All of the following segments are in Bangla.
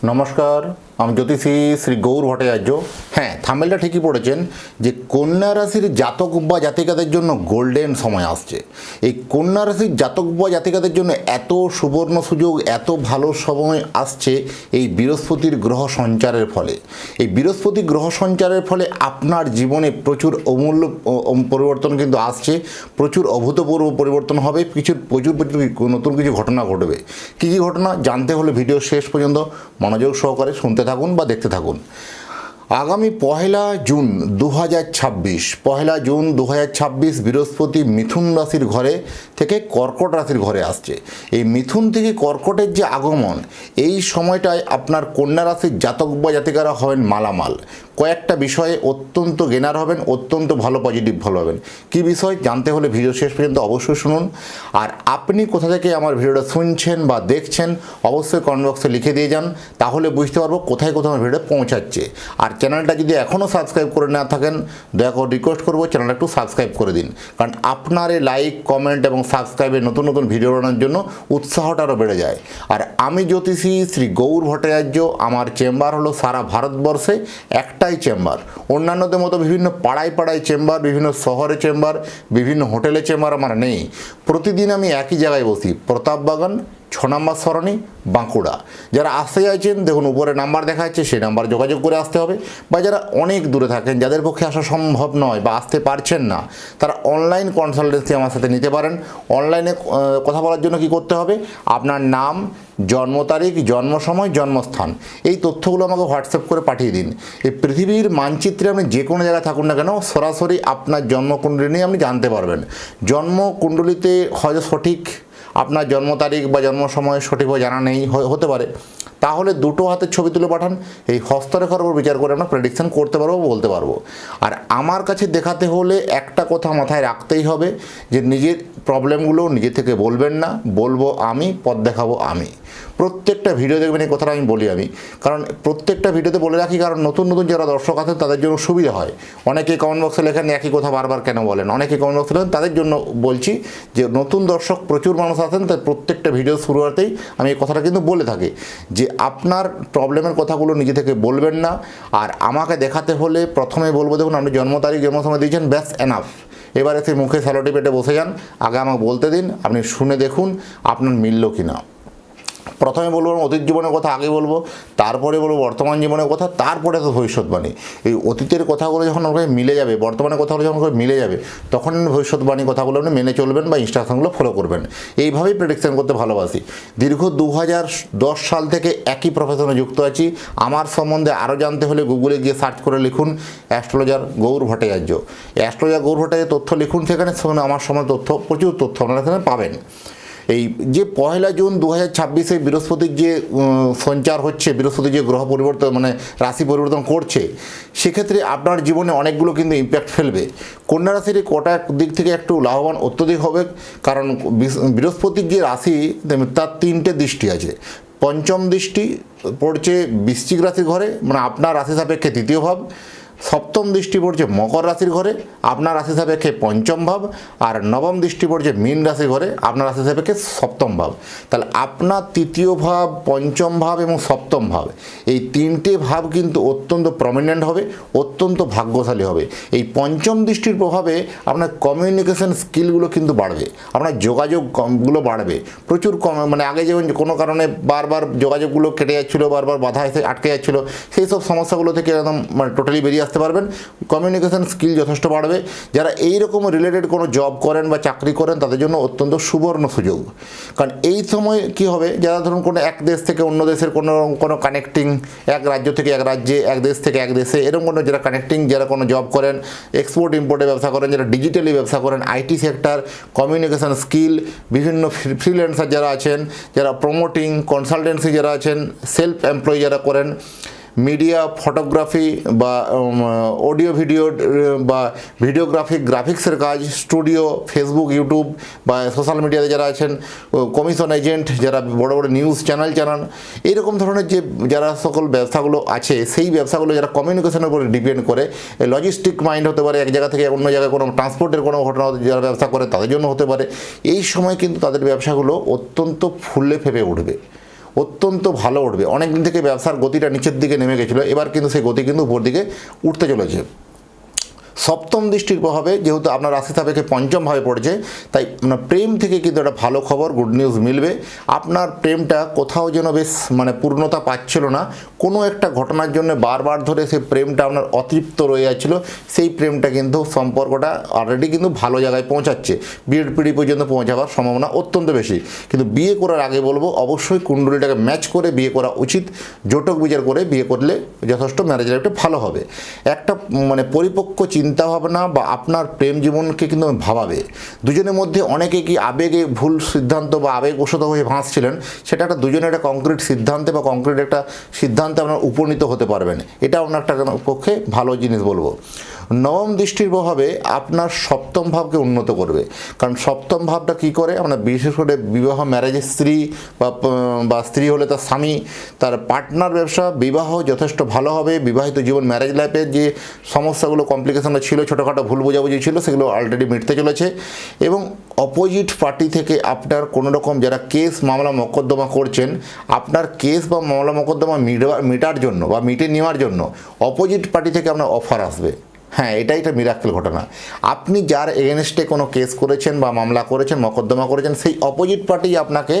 নমস্কার, আমি জ্যোতিষী শ্রী গৌর ভট্টাচার্য। হ্যাঁ, থাম্বনেলটা ঠিকই পড়েছেন যে কন্যা রাশির জাতক বা জাতিকাদের জন্য গোল্ডেন সময় আসছে। এই কন্যা রাশির জাতক বা জাতিকাদের জন্য এত সুবর্ণ সুযোগ, এত ভালো সময় আসছে এই বৃহস্পতির গ্রহ সঞ্চারের ফলে। এই বৃহস্পতি গ্রহ সঞ্চারের ফলে আপনার জীবনে প্রচুর অমূল্য পরিবর্তন কিন্তু আসছে, প্রচুর অভূতপূর্ব পরিবর্তন হবে, প্রচুর নতুন কিছু ঘটনা ঘটবে। কী কী ঘটনা জানতে হলে ভিডিও শেষ পর্যন্ত মনোযোগ সহকারে শুনতে থাকুন বা দেখতে থাকুন। আগামী পহেলা জুন 2026 বৃহস্পতি মিথুন রাশির ঘরে থেকে কর্কট রাশির ঘরে আসছে। এই মিথুন থেকে কর্কটের যে আগমন, এই সময়টায় আপনার কন্যা রাশির জাতক বা জাতিকারা হবেন মালামাল। কয়েকটা বিষয়ে অত্যন্ত জ্ঞানার হবেন, অত্যন্ত ভালো পজিটিভ ভালো হবেন। কী বিষয় জানতে হলে ভিডিও শেষ পর্যন্ত অবশ্যই শুনুন। আর আপনি কোথা থেকে আমার ভিডিওটা শুনছেন বা দেখছেন অবশ্যই কমেন্ট বক্সে লিখে দিয়ে যান, তাহলে বুঝতে পারবো কোথায় কোথায় আমার ভিডিওটা পৌঁছাচ্ছে। আর চ্যানেলটা যদি এখনও সাবস্ক্রাইব করে না থাকেন, দয়া করে রিকোয়েস্ট করবো চ্যানেলটা একটু সাবস্ক্রাইব করে দিন, কারণ আপনার এই লাইক, কমেন্ট এবং সাবস্ক্রাইবের নতুন নতুন ভিডিও বানানোর জন্য উৎসাহটা আরও বেড়ে যায়। আর আমি জ্যোতিষী শ্রী গৌর ভট্টাচার্য, আমার চেম্বার হলো সারা ভারতবর্ষে একটাই চেম্বার। অন্যান্যদের মতো বিভিন্ন পাড়ায় পাড়ায় চেম্বার, বিভিন্ন শহরে চেম্বার, বিভিন্ন হোটেলে চেম্বার আমার নেই। প্রতিদিন আমি একই জায়গায় বসি, প্রতাপবাগান 6 নম্বর সরণি, বাঁকুড়া। যারা আসতে চাইছেন দেখুন উপরে নাম্বার দেখা যাচ্ছে, সেই নাম্বার যোগাযোগ করে আসতে হবে। বা যারা অনেক দূরে থাকেন, যাদের পক্ষে আসা সম্ভব নয় বা আসতে পারছেন না, তারা অনলাইন কনসালটেন্সি আমার সাথে নিতে পারেন। অনলাইনে কথা বলার জন্য কি করতে হবে? আপনার নাম, জন্ম তারিখ, জন্ম সময়, জন্মস্থান, এই তথ্যগুলো আমাকে হোয়াটসঅ্যাপ করে পাঠিয়ে দিন। এই পৃথিবীর মানচিত্রে আপনি যে কোনো জায়গায় থাকুন না কেন, সরাসরি আপনার জন্মকুণ্ডলী নিয়ে আপনি জানতে পারবেন। জন্মকুণ্ডলিতে হয়তো সঠিক আপনার জন্ম তারিখ বা জন্ম সময় সঠিকভাবে জানা নেই, হতে পারে, তাহলে দুটো হাতের ছবি তুলে পাঠান। এই হস্তরেখার উপর বিচার করে আমরা প্রেডিকশন করতে পারবো, বলতে পারবো। আর আমার কাছে দেখাতে হলে একটা কথা মাথায় রাখতেই হবে যে নিজের প্রবলেমগুলো নিজে থেকে বলবেন না, বলবো আমি, পথ দেখাবো আমি। প্রত্যেকটা ভিডিও দেখবেন, এই কথাটা আমি বলি আমি, কারণ প্রত্যেকটা ভিডিওতে বলে রাখি, কারণ নতুন নতুন যারা দর্শক আছেন তাদের জন্য সুবিধা হয়। অনেকে কমেন্ট বক্সে লেখেন একই কথা বারবার কেন বলেন, অনেকে কমেন্ট বক্সে লেখেন, তাদের জন্য বলছি যে নতুন দর্শক প্রচুর মানুষ আছেন, তাই প্রত্যেকটা ভিডিও শুরুতেই আমি এই কথাটা কিন্তু বলে থাকি যে আপনার প্রবলেমের কথাগুলো নিজে থেকে বলবেন না। আর আমাকে দেখাতে হলে প্রথমে বলবো, দেখুন আপনি জন্ম তারিখ, জন্ম সময় দিয়েছেন, ব্যাস এনাফ। এবারে সেই মুখে স্যালোটি পেটে বসে যান, আগে আমাকে বলতে দিন, আপনি শুনে দেখুন আপনার মিলল কি না। প্রথমে বলবো অতীত জীবনের কথা, আগে বলবো, তারপরে বলবো বর্তমান জীবনের কথা, তারপরে তো ভবিষ্যৎবাণী। এই অতীতের কথাগুলো যখন আমাকে মিলে যাবে, বর্তমানের কথাগুলো যখন মিলে যাবে, তখন ভবিষ্যৎবাণী কথাগুলো আপনি মেনে চলবেন বা ইনস্ট্রাকশনগুলো ফলো করবেন। এইভাবেই প্রেডিকশন করতে ভালোবাসি। দীর্ঘ 2010 সাল থেকে একই প্রফেশনে যুক্ত আছি। আমার সম্বন্ধে আরও জানতে হলে গুগলে গিয়ে সার্চ করে লিখুন অ্যাস্ট্রোলজার গৌর ভট্টাচার্য। অ্যাস্ট্রোলজার গৌর ভট্টাচার্য তথ্য লিখুন, সেখানে আমার সম্বন্ধে তথ্য, প্রচুর তথ্য আপনারা সেখানে পাবেন। এই যে পহেলা জুন 2026 বৃহস্পতির যে সঞ্চার হচ্ছে, বৃহস্পতি যে গ্রহ পরিবর্তন মানে রাশি পরিবর্তন করছে, সেক্ষেত্রে আপনার জীবনে অনেকগুলো কিন্তু ইম্প্যাক্ট ফেলবে। কন্যা রাশির কটা দিক থেকে একটু লাভবান অত্যধিক হবে, কারণ বৃহস্পতির যে রাশি তার 3টে দৃষ্টি আছে। পঞ্চম দৃষ্টি পড়ছে বৃশ্চিক রাশির ঘরে, মানে আপনার রাশি সাপেক্ষে 3য় ভাব। সপ্তম দৃষ্টি পড়ছে মকর রাশির ঘরে, আপনার রাশি সাপেক্ষে 5ম ভাব। আর নবম দৃষ্টি পড়ছে মীন রাশির ঘরে, আপনার রাশি সাপেক্ষে 7ম ভাব। তাহলে আপনার 3য় ভাব, 5ম ভাব এবং 7ম ভাব, এই 3টে ভাব কিন্তু অত্যন্ত প্রমিনেন্ট হবে, অত্যন্ত ভাগ্যশালী হবে। এই 5ম দৃষ্টির প্রভাবে আপনার কমিউনিকেশন স্কিলগুলো কিন্তু বাড়বে, আপনার যোগাযোগগুলো বাড়বে প্রচুর। মানে আগে যেমন কোনো কারণে বারবার যোগাযোগগুলো কেটে যাচ্ছিলো, বারবার বাধা এসে আটকে যাচ্ছিলো, সেই সব সমস্যাগুলো থেকে একদম মানে টোটালি বেরিয়ে আসতে পারবেন। কমিউনিকেশন স্কিল যথেষ্ট বাড়বে। যারা এই রকম রিলেটেড কোনো জব করেন বা চাকরি করেন, তাদের জন্য অত্যন্ত সুবর্ণ সুযোগ। কারণ এই সময় কি হবে, যারা ধরুন কোনো এক দেশ থেকে অন্য দেশের কোনো কানেক্টিং, এক রাজ্য থেকে এক রাজ্যে, এক দেশ থেকে এক দেশে, এরকম কোনো যারা কানেক্টিং, যারা কোনো জব করেন, এক্সপোর্ট ইম্পোর্টে ব্যবসা করেন, যারা ডিজিটালি ব্যবসা করেন, আইটি সেক্টর, কমিউনিকেশন স্কিল, বিভিন্ন ফ্রিল্যান্সার যারা আছেন, যারা প্রমোটিং, কনসালটেন্সি যারা আছেন, সেলফ এমপ্লয়ি যারা করেন, মিডিয়া, ফটোগ্রাফি বা অডিও ভিডিও বা ভিডিওগ্রাফি, গ্রাফিক্সের কাজ, স্টুডিও, ফেসবুক, ইউটিউব বা সোশ্যাল মিডিয়াতে যারা আছেন, কমিশন এজেন্ট, যারা বড় বড় নিউজ চ্যানেল চালান, এইরকম ধরনের যে যারা সকল ব্যবসাগুলো আছে, সেই ব্যবসাগুলো যারা কমিউনিকেশনের উপরে ডিপেন্ড করে, লজিস্টিক মাইন্ড হতে পারে, এক জায়গা থেকে অন্য জায়গায় কোনো ট্রান্সপোর্টের কোনো ঘটনা যারা ব্যবসা করে তাদের জন্য হতে পারে। এই সময় কিন্তু তাদের ব্যবসাগুলো অত্যন্ত ফুলে ফেপে উঠবে, অত্যন্ত ভালো উঠবে। অনেক দিন থেকে ব্যবসার গতিটা নিচের দিকে নেমে গেছিলো, এবার কিন্তু সেই গতি কিন্তু উপর দিকে উঠতে চলেছে। সপ্তম দৃষ্টির প্রভাবে যেহেতু আপনার রাশি সাপেক্ষে পঞ্চম ভাবে পড়ছে, তাই আপনার প্রেম থেকে কিন্তু একটা ভালো খবর, গুড নিউজ মিলবে। আপনার প্রেমটা কোথাও যেন বেশ পূর্ণতা পাচ্ছিল না, কোনো একটা ঘটনার জন্য বারবার ধরে সেই প্রেমটা আপনার অতৃপ্ত রয়ে যাচ্ছিলো, সেই প্রেমটা কিন্তু সম্পর্কটা অলরেডি কিন্তু ভালো জায়গায় পৌঁছাচ্ছে, বিয়ের পিঁড়ি পর্যন্ত পৌঁছাবার সম্ভাবনা অত্যন্ত বেশি। কিন্তু বিয়ে করার আগে বলবো অবশ্যই কুণ্ডলীটাকে ম্যাচ করে বিয়ে করা উচিত, জোটক বিচার করে বিয়ে করলে যথেষ্ট ম্যারেজ লাইফটা ভালো হবে। একটা পরিপক্ক চিন্তাভাবনা বা আপনার প্রেম জীবনকে কিন্তু ভাবাবে। দুজনের মধ্যে অনেকে কি আবেগে ভুল সিদ্ধান্ত বা আবেগবশত হয়ে ভাসছিলেন, সেটা একটা দুজনের একটা কংক্রিট সিদ্ধান্তে বা কংক্রিট একটা সিদ্ধান্তে আপনার উপনীত হতে পারবেন, এটা আপনার একটা পক্ষে ভালো জিনিস বলবো। নবম দৃষ্টির প্রভাবে আপনার সপ্তম ভাবকে উন্নত করবে, কারণ সপ্তম ভাবটা কী করে, আমরা বিশেষ করে বিবাহ ম্যারেজের স্ত্রী বা স্ত্রী হলে তার স্বামী, তার পার্টনার ব্যবসা, বিবাহ যথেষ্ট ভালো হবে। বিবাহিত জীবন ম্যারেজ লাইফের যে সমস্যাগুলো কমপ্লিকেশনটা ছিল, ছোটোখাটো ভুল বোঝাবুঝি ছিল, সেগুলো অলরেডি মিটতে চলেছে। এবং অপোজিট পার্টি থেকে আপনার কোনো রকম যারা কেস মামলা মোকদ্দমা করছেন, আপনার কেস বা মামলা মোকদ্দমা মেটার জন্য বা মিটে নেওয়ার জন্য অপোজিট পার্টি থেকে আপনার অফার আসবে। হ্যাঁ, এটাই একটা মিরাক্কেল ঘটনা। আপনি যার এগেনস্টে কোনো কেস করেছেন বা মামলা করেছেন, মোকদ্দমা করেছেন, সেই অপোজিট পার্টি আপনাকে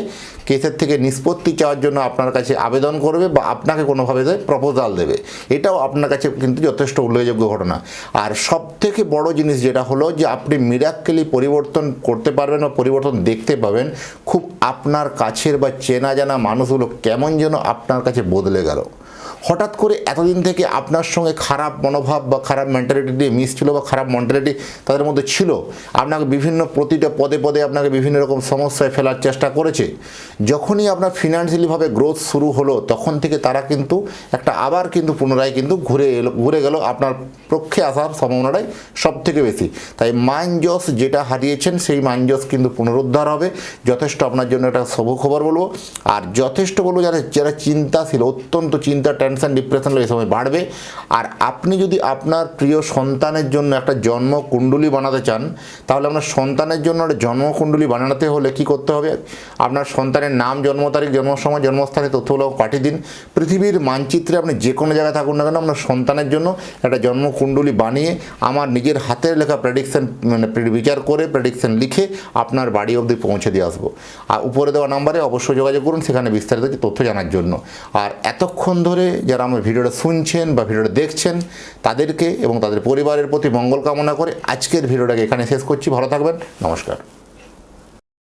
কেসের থেকে নিষ্পত্তি চাওয়ার জন্য আপনার কাছে আবেদন করবে বা আপনাকে কোনোভাবে প্রপোজাল দেবে। এটাও আপনার কাছে কিন্তু যথেষ্ট উল্লেখযোগ্য ঘটনা। আর সবথেকে বড় জিনিস যেটা হলো যে আপনি মিরাক্কেলি পরিবর্তন করতে পারবেন বা পরিবর্তন দেখতে পাবেন। খুব আপনার কাছের বা চেনা জানা মানুষগুলো কেমন যেন আপনার কাছে বদলে গেল। হঠাৎ করে এতদিন থেকে আপনার সঙ্গে খারাপ মনোভাব বা খারাপ মেন্টালিটি দিয়ে মিশছিল বা খারাপ মেন্টালিটি তাদের মধ্যে ছিল, আপনাকে বিভিন্ন প্রতিটা পদে পদে আপনাকে বিভিন্ন রকম সমস্যায় ফেলার চেষ্টা করেছে। যখনই আপনার ফিনান্সিয়ালিভাবে গ্রোথ শুরু হলো, তখন থেকে তারা কিন্তু একটা আবার কিন্তু পুনরায় কিন্তু ঘুরে গেল আপনার পক্ষে আসার সম্ভাবনাটাই সব থেকে বেশি। তাই মানজস যেটা হারিয়েছেন, সেই মানজস কিন্তু পুনরুদ্ধার হবে। যথেষ্ট আপনার জন্য একটা শুভ খবর বলবো। আর যথেষ্ট বলবো যারা চিন্তাশীল, অত্যন্ত চিন্তা, টেনশন, ডিপ্রেশন এই সময় বাড়বে। আর আপনি যদি আপনার প্রিয় সন্তানের জন্য একটা জন্মকুণ্ডলী বানাতে চান, তাহলে আপনার সন্তানের জন্য একটা জন্মকুণ্ডলী বানাতে হলে কি করতে হবে, আপনার সন্তানের নাম, জন্ম তারিখ, জন্ম সময়, জন্মস্থানের তথ্যগুলো পাঠিয়ে দিন। পৃথিবীর মানচিত্রে আপনি যে কোনো জায়গায় থাকুন না কেন, আপনার সন্তানের জন্য একটা জন্মকুণ্ডলী বানিয়ে আমার নিজের হাতের লেখা প্রেডিকশন বিচার করে প্রেডিকশন লিখে আপনার বাড়ি অবধি পৌঁছে দিয়ে আসবো। আর উপরে দেওয়া নাম্বারে অবশ্যই যোগাযোগ করুন সেখানে বিস্তারিত তথ্য জানার জন্য। আর এতক্ষণ ধরে যারা আমার ভিডিওটা শুনছেন বা ভিডিওটা দেখছেন, তাদেরকে এবং তাদের পরিবারের প্রতি মঙ্গল কামনা করে আজকের ভিডিওটাকে এখানে শেষ করছি। ভালো থাকবেন, নমস্কার।